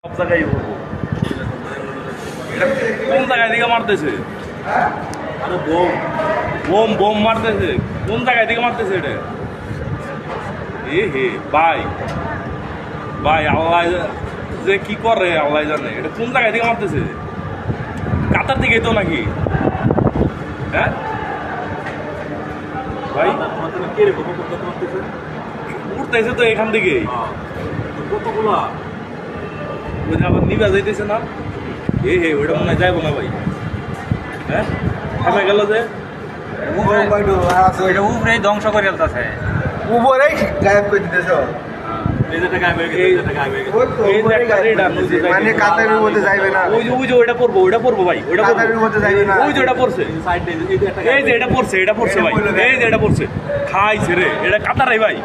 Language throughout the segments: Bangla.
সব জায়গায় কোন জায়গায় দিকে মারতেছে? আরে বোম বোম বোম মারতেছে। কোন জায়গায় দিকে মারতেছে এটা? এ হে ভাই ভাই, আল্লাহ যে কি করে আল্লাহ জানে। এটা কোন জায়গায় দিকে মারতেছে? কাতার দিকে তো নাকি? হ্যাঁ ভাই উঠতেছে তো এখান থেকে কতগুলা। ওই যে আবার নিবা যাইতেছে না? এ হে ওইটা মনে হয় যাইবো না ভাই। হ্যাঁ থেমে গেল যে উপরে ধ্বংস করে ফেলতেছে। উপরেই গায়েব করে দিতেছ। মানে কাতারের মধ্যে যাইবে না। ওই যে ওইটা পড়বো, ওইটা পড়বো ভাই, ওইটা কাতারের মধ্যে যাইবে না। ওই যে ওটা পড়ছে, এই যে এটা পড়ছে, এটা পড়ছে ভাই, এই যে এটা পড়ছে। খাইছে রে, এটা কাতারে ভাই,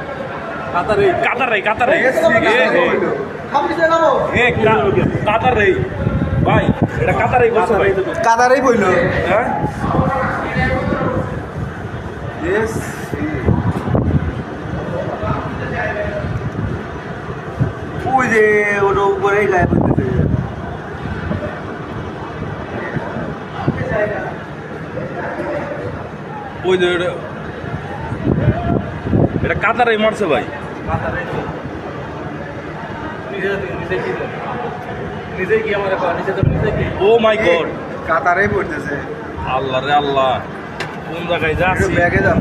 কাতারে কাতারে কাতারে কাতারে ভাই, এটা কাতারেই পড়ছে ভাই। কাতারেই বইলো। হ্যাঁ ওই যে ওটা উপরেই গায়েব করতেছে। ওই যে এটা কাতারেই মারছে ভাই। ও মাই গড, কাতারেই পড়তেছে। আল্লাহ রে আল্লাহ, কোন জায়গায় যাচ্ছি? ব্যাগে যাও।